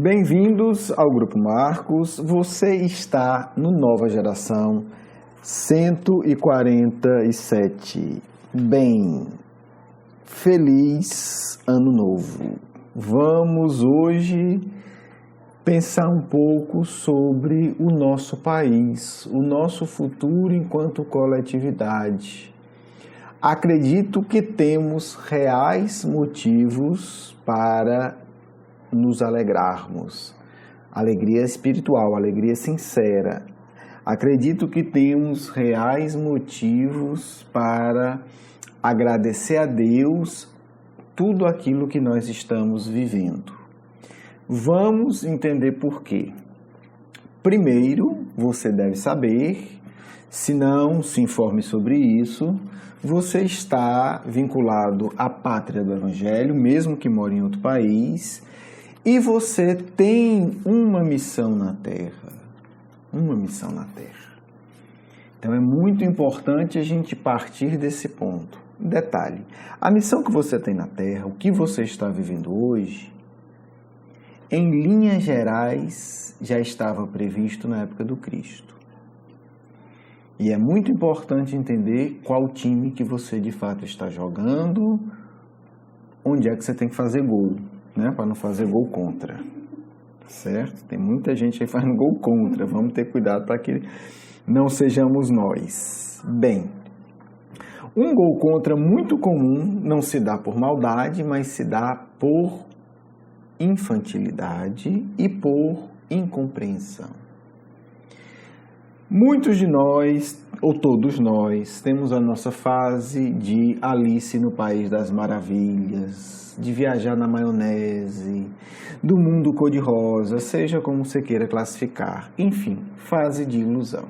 Bem-vindos ao Grupo Marcos. Você está no Nova Geração 147. Bem, feliz Ano Novo. Vamos hoje pensar um pouco sobre o nosso país, o nosso futuro enquanto coletividade. Acredito que temos reais motivos para nos alegrarmos. Alegria espiritual, alegria sincera. Acredito que temos reais motivos para agradecer a Deus tudo aquilo que nós estamos vivendo. Vamos entender por quê. Primeiro, você deve saber, se não, se informe sobre isso, você está vinculado à pátria do Evangelho, mesmo que mora em outro país, e você tem uma missão na Terra. Uma missão na Terra. Então é muito importante a gente partir desse ponto. Detalhe, a missão que você tem na Terra, o que você está vivendo hoje, em linhas gerais, já estava previsto na época do Cristo. E é muito importante entender qual time que você de fato está jogando, onde é que você tem que fazer gol, né? Para não fazer gol contra. Certo? Tem muita gente aí fazendo gol contra. Vamos ter cuidado para que não sejamos nós. Bem, um gol contra muito comum não se dá por maldade, mas se dá por infantilidade e por incompreensão. Muitos de nós, ou todos nós, temos a nossa fase de Alice no País das Maravilhas, de viajar na maionese, do mundo cor-de-rosa, seja como você queira classificar. Enfim, fase de ilusão.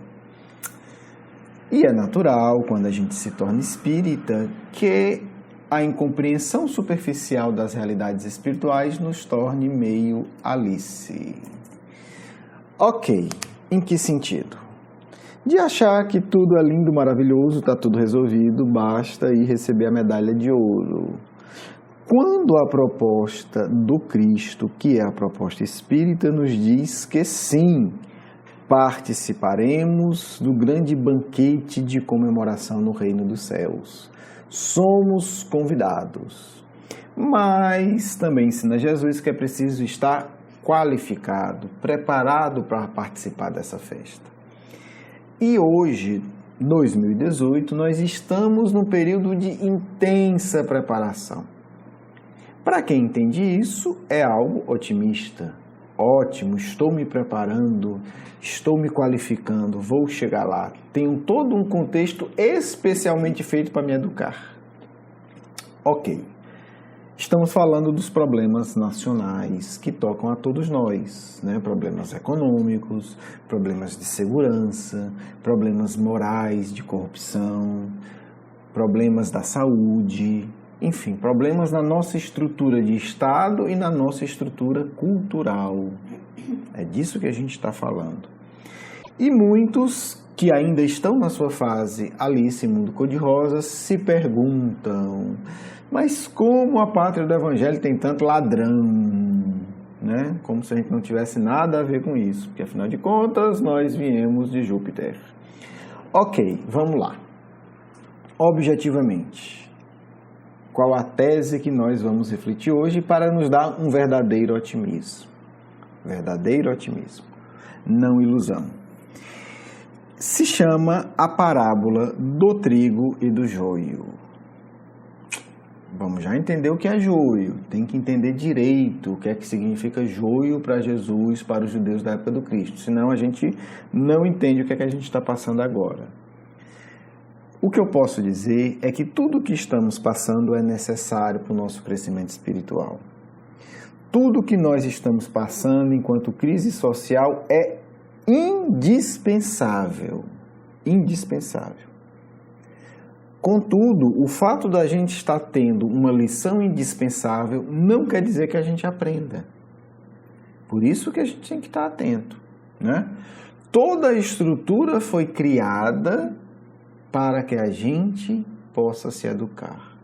E é natural, quando a gente se torna espírita, que a incompreensão superficial das realidades espirituais nos torne meio Alice. Ok, em que sentido? De achar que tudo é lindo, maravilhoso, está tudo resolvido, basta ir receber a medalha de ouro. Quando a proposta do Cristo, que é a proposta espírita, nos diz que sim, participaremos do grande banquete de comemoração no reino dos céus. Somos convidados. Mas também ensina Jesus que é preciso estar qualificado, preparado para participar dessa festa. E hoje, 2018, nós estamos num período de intensa preparação. Para quem entende isso, é algo otimista. Ótimo, estou me preparando, estou me qualificando, vou chegar lá. Tenho todo um contexto especialmente feito para me educar. Ok. Estamos falando dos problemas nacionais que tocam a todos nós, né? Problemas econômicos, problemas de segurança, problemas morais de corrupção, problemas da saúde, enfim, problemas na nossa estrutura de Estado e na nossa estrutura cultural. É disso que a gente está falando. E muitos que ainda estão na sua fase Alice Mundo Cor-de-Rosa se perguntam: mas como a pátria do Evangelho tem tanto ladrão? Né? Como se a gente não tivesse nada a ver com isso, porque afinal de contas nós viemos de Júpiter. Ok, vamos lá. Objetivamente, qual a tese que nós vamos refletir hoje para nos dar um verdadeiro otimismo? Verdadeiro otimismo, não ilusão. Se chama a parábola do trigo e do joio. Vamos já entender o que é joio. Tem que entender direito o que é que significa joio para Jesus, para os judeus da época do Cristo. Senão a gente não entende o que é que a gente está passando agora. O que eu posso dizer é que tudo o que estamos passando é necessário para o nosso crescimento espiritual. Tudo o que nós estamos passando enquanto crise social é indispensável. Indispensável. Contudo, o fato da gente estar tendo uma lição indispensável não quer dizer que a gente aprenda. Por isso que a gente tem que estar atento, né? Toda a estrutura foi criada para que a gente possa se educar.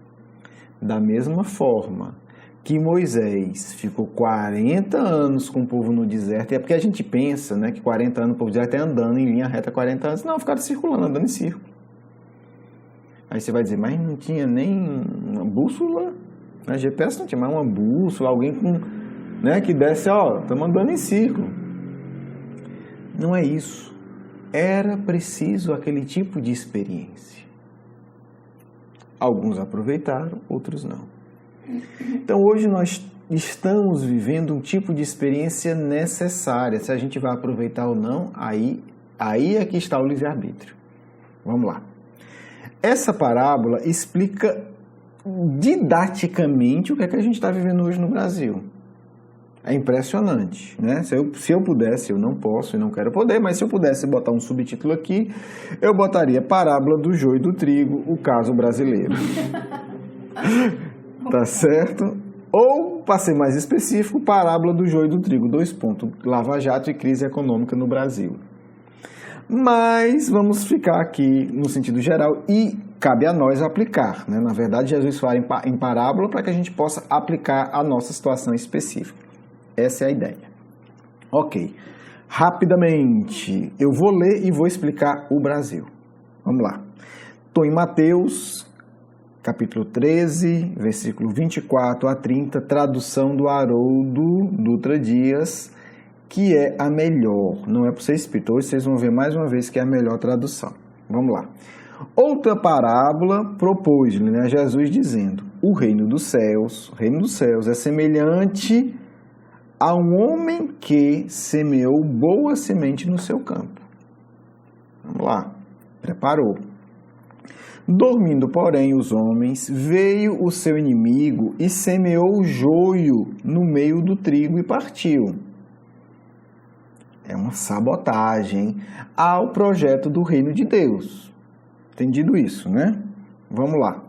Da mesma forma, que Moisés ficou 40 anos com o povo no deserto, e é porque a gente pensa, né, que 40 anos o povo no deserto é andando em linha reta 40 anos. Não, ficaram circulando, andando em círculo. Aí você vai dizer, mas não tinha nem uma bússola? Na GPS não tinha mais uma bússola, alguém com, né, que desse, ó, estamos andando em círculo. Não é isso. Era preciso aquele tipo de experiência. Alguns aproveitaram, outros não. Então hoje nós estamos vivendo um tipo de experiência necessária. Se a gente vai aproveitar ou não, aí é que está o livre-arbítrio. Vamos lá. Essa parábola explica didaticamente o que é que a gente está vivendo hoje no Brasil. É impressionante, né? Se eu pudesse, eu não posso e não quero poder, mas se eu pudesse botar um subtítulo aqui, eu botaria Parábola do Joio e do Trigo, o caso brasileiro. Tá certo? Ou, para ser mais específico, Parábola do Joio e do Trigo, 2 pontos, Lava Jato e crise econômica no Brasil. Mas vamos ficar aqui no sentido geral e cabe a nós aplicar, né? Na verdade, Jesus fala em parábola para que a gente possa aplicar a nossa situação específica. Essa é a ideia. Ok. Rapidamente, eu vou ler e vou explicar o Brasil. Vamos lá. Estou em Mateus, capítulo 13, versículo 24 a 30, tradução do Haroldo Dutra Dias, que é a melhor. Não é para ser espírito. Hoje vocês vão ver mais uma vez que é a melhor tradução. Vamos lá. Outra parábola propôs-lhe, né, Jesus dizendo, o reino dos céus é semelhante a um homem que semeou boa semente no seu campo. Vamos lá. Preparou. Dormindo, porém, os homens, veio o seu inimigo e semeou o joio no meio do trigo e partiu. É uma sabotagem ao projeto do reino de Deus. Entendido isso, né? Vamos lá.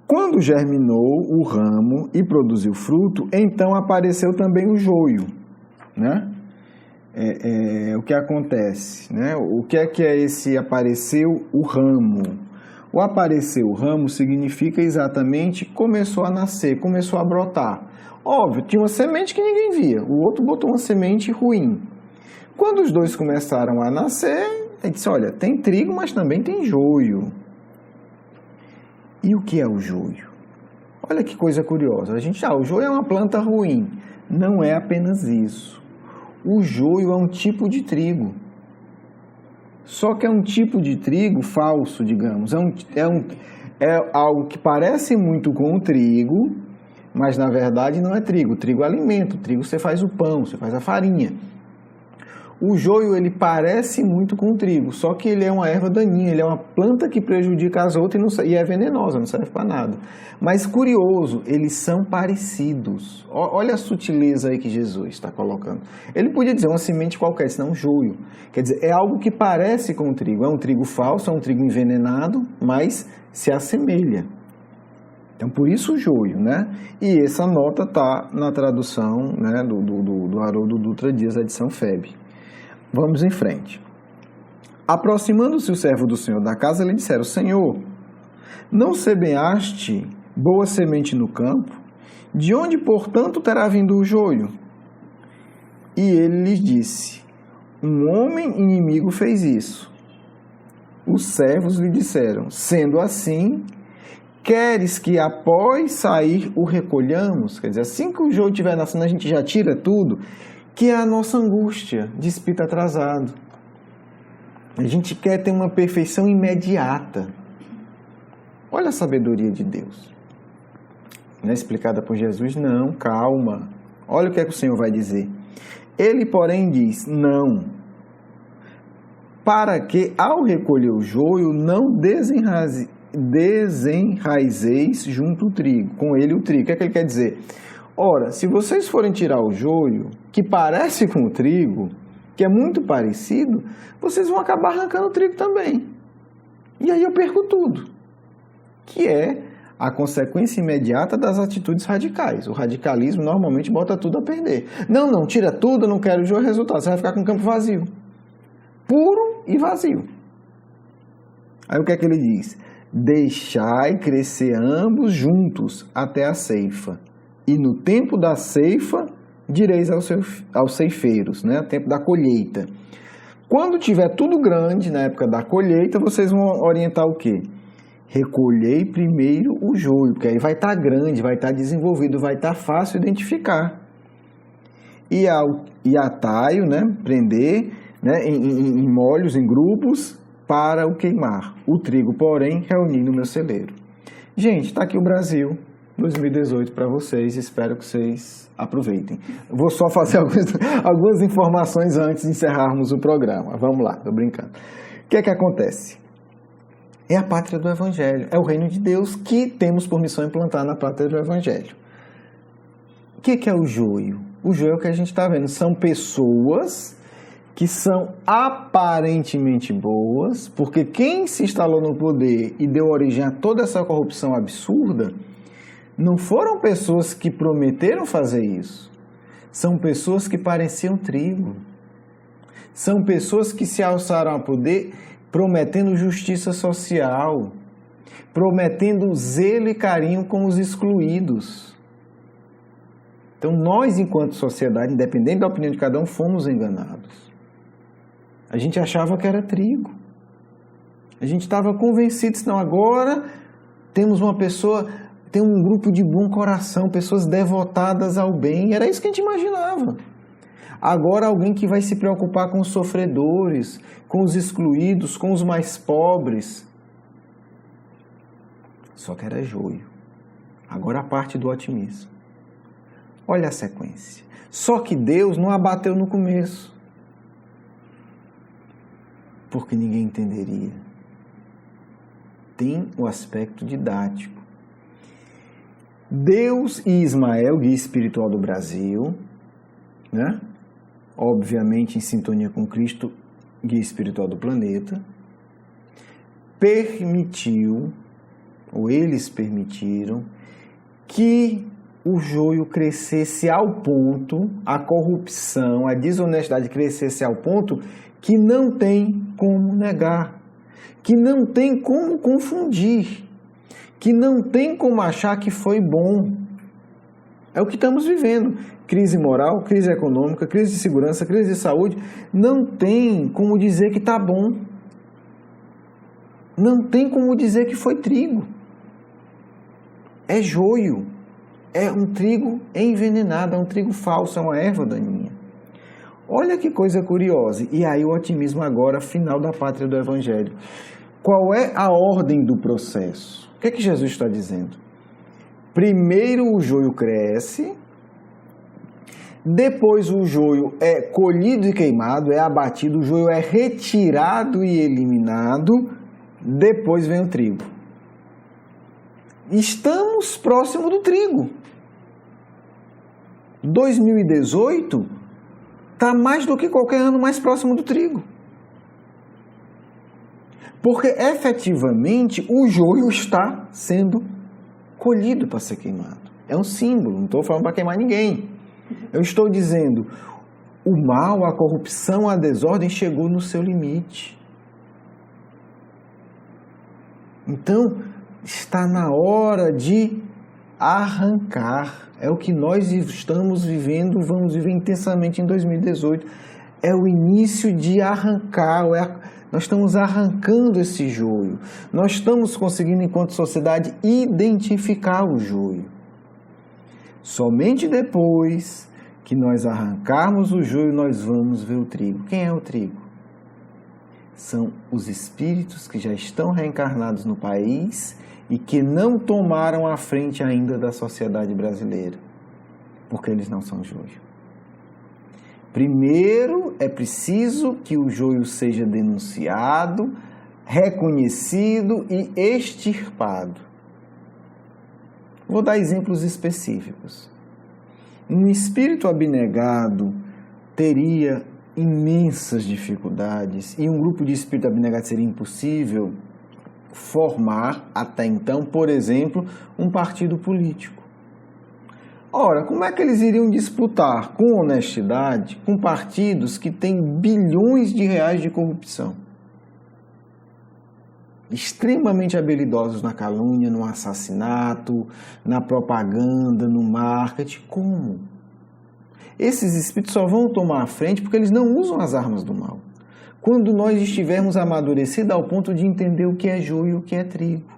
Quando germinou o ramo e produziu fruto, então apareceu também o joio, né? O que acontece, né? O que é esse apareceu o ramo? O apareceu o ramo significa exatamente começou a nascer, começou a brotar. Óbvio, tinha uma semente que ninguém via, o outro botou uma semente ruim. Quando os dois começaram a nascer, ele disse, olha, tem trigo, mas também tem joio. E o que é o joio? Olha que coisa curiosa. O joio é uma planta ruim. Não é apenas isso. O joio é um tipo de trigo. Só que é um tipo de trigo falso, digamos. É algo que parece muito com o trigo, mas na verdade não é trigo. O trigo é alimento. O trigo você faz o pão, você faz a farinha. O joio, ele parece muito com o trigo, só que ele é uma erva daninha, ele é uma planta que prejudica as outras e é venenosa, não serve para nada. Mas curioso, eles são parecidos. Olha a sutileza aí que Jesus está colocando. Ele podia dizer uma semente qualquer, senão um joio. Quer dizer, é algo que parece com o trigo. É um trigo falso, é um trigo envenenado, mas se assemelha. Então, por isso o joio, né? E essa nota está na tradução, né, do Haroldo Dutra Dias, edição FEB. Vamos em frente. Aproximando-se o servo do senhor da casa, lhe disseram, Senhor, não semeaste boa semente no campo? De onde, portanto, terá vindo o joio? E ele lhes disse, um homem inimigo fez isso. Os servos lhe disseram, sendo assim, queres que após sair o recolhamos? Quer dizer, assim que o joio estiver nascendo, a gente já tira tudo, que é a nossa angústia de espírito atrasado. A gente quer ter uma perfeição imediata. Olha a sabedoria de Deus. Não é explicada por Jesus? Não, calma. Olha o que é que o Senhor vai dizer. Ele, porém, diz, não. Para que, ao recolher o joio, não desenraizeis junto o trigo, com ele o trigo. O que é que ele quer dizer? Ora, se vocês forem tirar o joio, que parece com o trigo, que é muito parecido, vocês vão acabar arrancando o trigo também. E aí eu perco tudo. Que é a consequência imediata das atitudes radicais. O radicalismo normalmente bota tudo a perder. Não, tira tudo, eu não quero o joio, resultado, você vai ficar com o campo vazio. Puro e vazio. Aí o que é que ele diz? Deixai crescer ambos juntos até a ceifa. E no tempo da ceifa, direis aos ceifeiros, né? O tempo da colheita. Quando tiver tudo grande, na época da colheita, vocês vão orientar o quê? Recolhei primeiro o joio, porque aí vai estar grande, vai estar desenvolvido, vai estar fácil identificar. E atai-o, né? Prender, né? Em molhos, em grupos, para o queimar. O trigo, porém, reuni no meu celeiro. Gente, está aqui o Brasil 2018 para vocês, espero que vocês aproveitem. Vou só fazer algumas informações antes de encerrarmos o programa. Vamos lá, estou brincando. O que é que acontece? É a pátria do Evangelho, é o reino de Deus que temos por missão implantar na pátria do Evangelho. O que é o joio? O joio é o que a gente está vendo, são pessoas que são aparentemente boas, porque quem se instalou no poder e deu origem a toda essa corrupção absurda, não foram pessoas que prometeram fazer isso. São pessoas que pareciam trigo. São pessoas que se alçaram a poder prometendo justiça social, prometendo zelo e carinho com os excluídos. Então nós, enquanto sociedade, independente da opinião de cada um, fomos enganados. A gente achava que era trigo. A gente estava convencido, senão agora temos uma pessoa, tem um grupo de bom coração, pessoas devotadas ao bem. Era isso que a gente imaginava. Agora alguém que vai se preocupar com os sofredores, com os excluídos, com os mais pobres. Só que era joio. Agora a parte do otimismo. Olha a sequência. Só que Deus não abateu no começo. Porque ninguém entenderia. Tem o aspecto didático. Deus e Ismael, guia espiritual do Brasil, né? Obviamente em sintonia com Cristo, guia espiritual do planeta, permitiu, ou eles permitiram, que o joio crescesse ao ponto, a corrupção, a desonestidade crescesse ao ponto que não tem como negar, que não tem como confundir, que não tem como achar que foi bom. É o que estamos vivendo. Crise moral, crise econômica, crise de segurança, crise de saúde. Não tem como dizer que está bom. Não tem como dizer que foi trigo. É joio. É um trigo envenenado, é um trigo falso, é uma erva daninha. Olha que coisa curiosa. E aí o otimismo agora, final da pátria do Evangelho. Qual é a ordem do processo? O que é que Jesus está dizendo? Primeiro o joio cresce, depois o joio é colhido e queimado, é abatido, o joio é retirado e eliminado, depois vem o trigo. Estamos próximo do trigo. 2018 está mais do que qualquer ano mais próximo do trigo. Porque efetivamente o joio está sendo colhido para ser queimado. É um símbolo, não estou falando para queimar ninguém. Eu estou dizendo, o mal, a corrupção, a desordem chegou no seu limite. Então, está na hora de arrancar. É o que nós estamos vivendo, vamos viver intensamente em 2018. É o início de arrancar, nós estamos arrancando esse joio. Nós estamos conseguindo, enquanto sociedade, identificar o joio. Somente depois que nós arrancarmos o joio, nós vamos ver o trigo. Quem é o trigo? São os espíritos que já estão reencarnados no país e que não tomaram a frente ainda da sociedade brasileira, porque eles não são joio. Primeiro, é preciso que o joio seja denunciado, reconhecido e extirpado. Vou dar exemplos específicos. Um espírito abnegado teria imensas dificuldades e um grupo de espírito abnegado seria impossível formar, até então, por exemplo, um partido político. Ora, como é que eles iriam disputar com honestidade com partidos que têm bilhões de reais de corrupção? extremamente habilidosos na calúnia, no assassinato, na propaganda, no marketing. Como? Esses espíritos só vão tomar a frente porque eles não usam as armas do mal. Quando nós estivermos amadurecidos ao ponto de entender o que é joio e o que é trigo.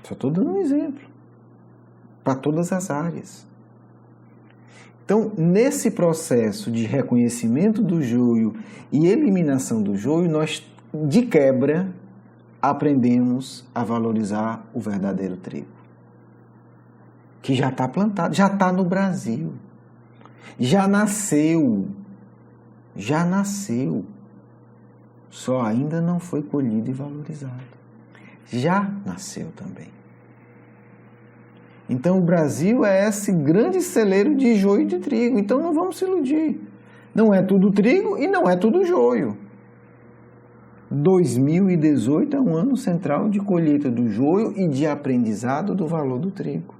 Só estou dando um exemplo. Para todas as áreas. Então, nesse processo de reconhecimento do joio e eliminação do joio, nós, de quebra, aprendemos a valorizar o verdadeiro trigo. Que já está plantado, já está no Brasil. Já nasceu. Já nasceu. Só ainda não foi colhido e valorizado. Já nasceu também. Então o Brasil é esse grande celeiro de joio e de trigo. Então não vamos se iludir. Não é tudo trigo e não é tudo joio. 2018 é um ano central de colheita do joio e de aprendizado do valor do trigo.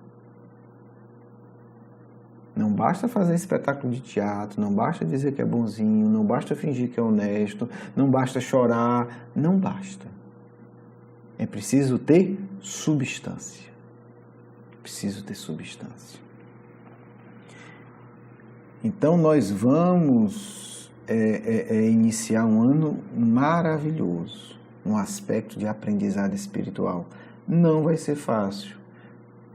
Não basta fazer espetáculo de teatro, não basta dizer que é bonzinho, não basta fingir que é honesto, não basta chorar, não basta. É preciso ter substância. Preciso ter substância. Então nós vamos iniciar um ano maravilhoso, no aspecto de aprendizado espiritual. Não vai ser fácil,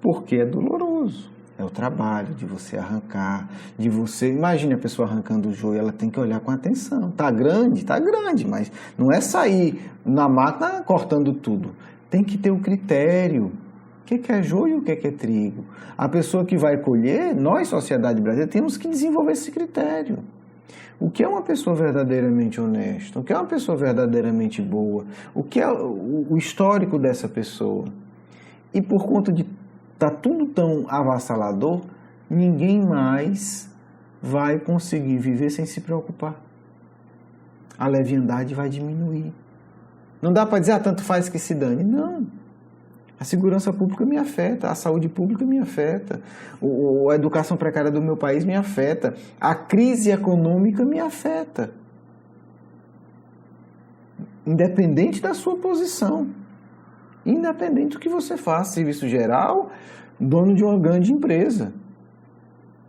porque é doloroso. É o trabalho de você arrancar, de você... Imagine a pessoa arrancando o joio, ela tem que olhar com atenção. Tá grande, mas não é sair na máquina cortando tudo. Tem que ter o critério. O que é joio e o que é trigo? A pessoa que vai colher, nós, sociedade brasileira, temos que desenvolver esse critério. O que é uma pessoa verdadeiramente honesta? O que é uma pessoa verdadeiramente boa? O que é o histórico dessa pessoa? E por conta de está tudo tão avassalador, ninguém mais vai conseguir viver sem se preocupar. A leviandade vai diminuir. Não dá para dizer, tanto faz que se dane. Não. A segurança pública me afeta, a saúde pública me afeta, a educação precária do meu país me afeta, a crise econômica me afeta. Independente da sua posição. Independente do que você faça, serviço geral, dono de uma grande empresa.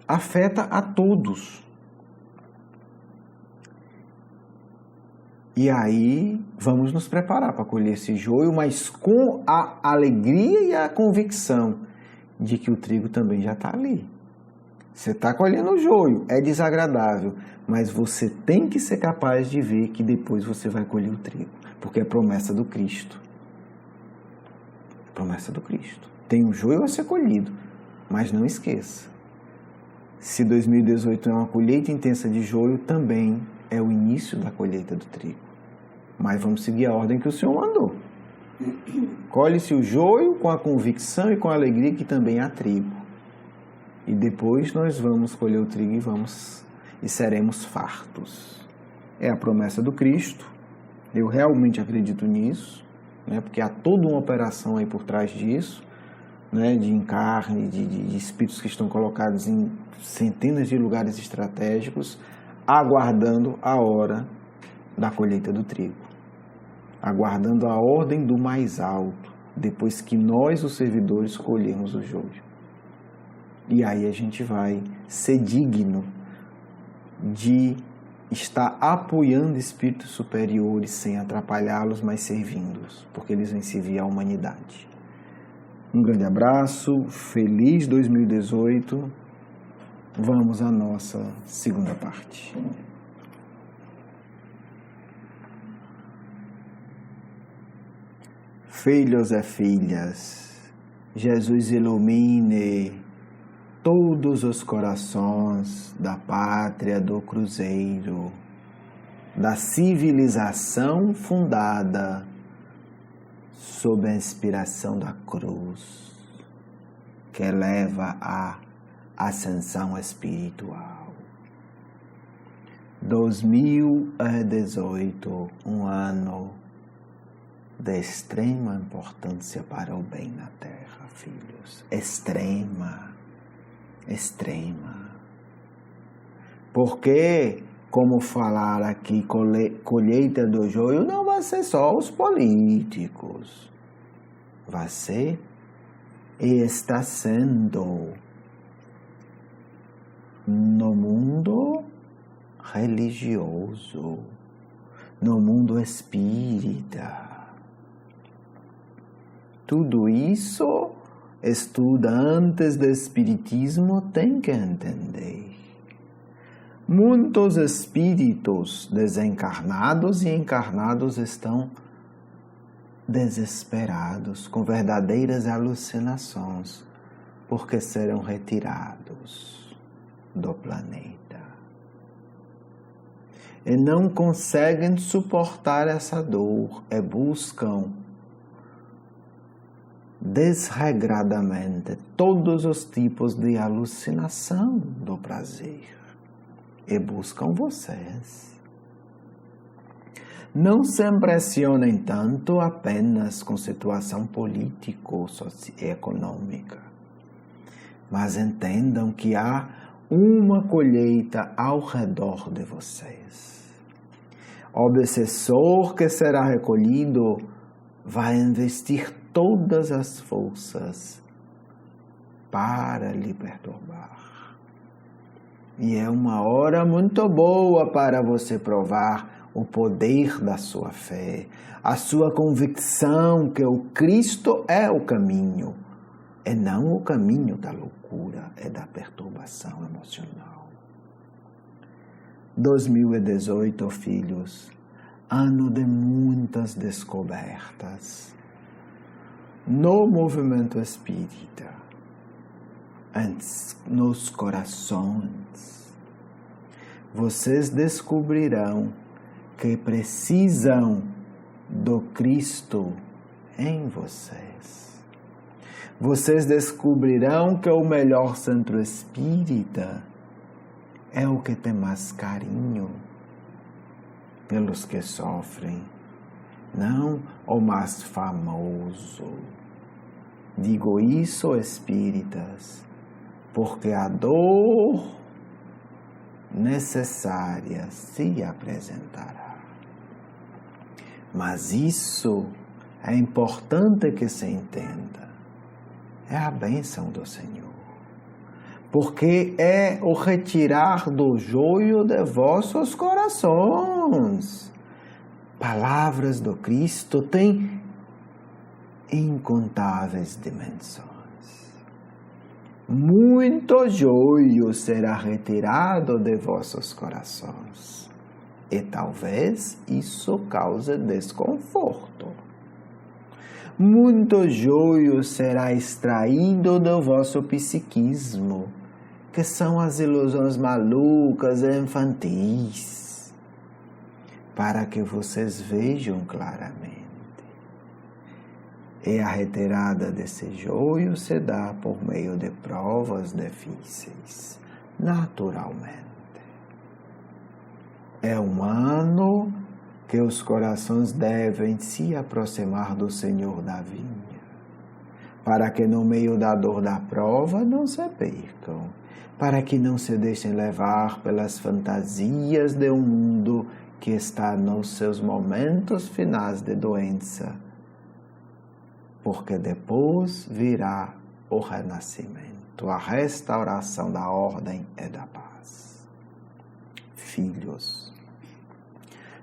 Afeta a todos. E aí, vamos nos preparar para colher esse joio, mas com a alegria e a convicção de que o trigo também já está ali. Você está colhendo o joio, é desagradável, mas você tem que ser capaz de ver que depois você vai colher o trigo, porque é promessa do Cristo. Promessa do Cristo. Tem um joio a ser colhido, mas não esqueça. Se 2018 é uma colheita intensa de joio, também é o início da colheita do trigo. Mas vamos seguir a ordem que o Senhor mandou. Colhe-se o joio com a convicção e com a alegria que também há trigo. E depois nós vamos colher o trigo e seremos fartos. É a promessa do Cristo. Eu realmente acredito nisso. Porque há toda uma operação aí por trás disso, de encarne, de espíritos que estão colocados em centenas de lugares estratégicos, aguardando a hora da colheita do trigo, aguardando a ordem do mais alto, depois que nós, os servidores, colhemos o joio. E aí a gente vai ser digno de está apoiando espíritos superiores sem atrapalhá-los, mas servindo-os, porque eles vão servir à humanidade. Um grande abraço, feliz 2018. Vamos à nossa segunda parte. Filhos e filhas, Jesus ilumine todos os corações da pátria do Cruzeiro, da civilização fundada sob a inspiração da cruz, que leva à ascensão espiritual. 2018, um ano de extrema importância para o bem na Terra, filhos. Extrema. Porque, como falar aqui, colheita do joio não vai vai ser só os políticos. Vai ser e está sendo no mundo religioso, no mundo espírita. Tudo isso, estudantes do espiritismo têm que entender. Muitos espíritos desencarnados e encarnados estão desesperados, com verdadeiras alucinações, porque serão retirados do planeta. E não conseguem suportar essa dor e buscam desregradamente todos os tipos de alucinação do prazer. E buscam vocês. Não se impressionem tanto apenas com situação político-econômica, mas entendam que há uma colheita ao redor de vocês. O obsessor que será recolhido vai investir todas as forças para lhe perturbar. E é uma hora muito boa para você provar o poder da sua fé, a sua convicção que o Cristo é o caminho, e não o caminho da loucura e da perturbação emocional. 2018, filhos, ano de muitas descobertas no movimento espírita, nos corações. Vocês descobrirão que precisam do Cristo em vocês. Vocês descobrirão que o melhor centro espírita é o que tem mais carinho pelos que sofrem, não o mais famoso. Digo isso, espíritas, porque a dor necessária se apresentará. Mas isso é importante que se entenda. É a bênção do Senhor. Porque é o retirar do joio de vossos corações. Palavras do Cristo têm incontáveis dimensões. Muito joio será retirado de vossos corações. E talvez isso cause desconforto. Muito joio será extraído do vosso psiquismo, que são as ilusões malucas e infantis, para que vocês vejam claramente. E a retirada desse joio se dá por meio de provas difíceis, naturalmente. É um ano que os corações devem se aproximar do Senhor da vinha, para que no meio da dor da prova não se percam, para que não se deixem levar pelas fantasias de um mundo que está nos seus momentos finais de doença, porque depois virá o renascimento, a restauração da ordem e da paz. Filhos,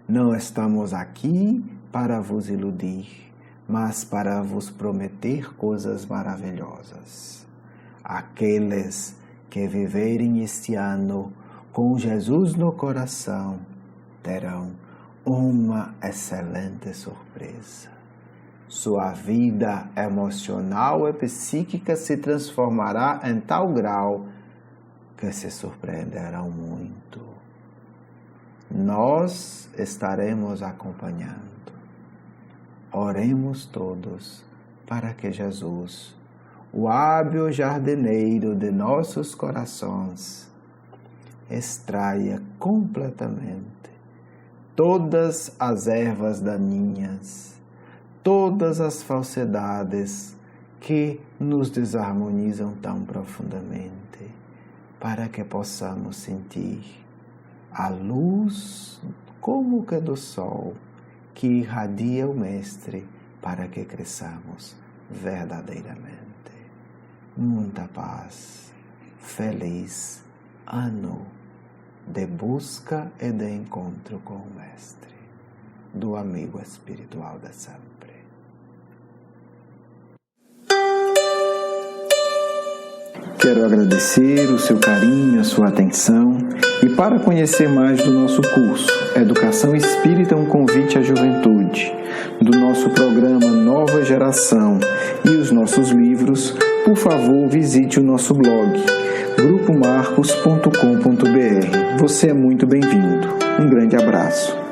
não estamos aqui para vos iludir, mas para vos prometer coisas maravilhosas. Aqueles que viverem este ano com Jesus no coração terão uma excelente surpresa. Sua vida emocional e psíquica se transformará em tal grau que se surpreenderão muito. Nós estaremos acompanhando. Oremos todos para que Jesus, o hábil jardineiro de nossos corações, extraia completamente todas as ervas daninhas, todas as falsidades que nos desarmonizam tão profundamente, para que possamos sentir a luz como que do sol que irradia o Mestre para que cresçamos verdadeiramente. Muita paz, feliz ano de busca e de encontro com o Mestre, do amigo espiritual de sempre. Quero agradecer o seu carinho, a sua atenção, e para conhecer mais do nosso curso Educação Espírita, um convite à juventude, do nosso programa Nova Geração e os nossos livros, por favor, visite o nosso blog grupomarcos.com.br. Você é muito bem-vindo. Um grande abraço.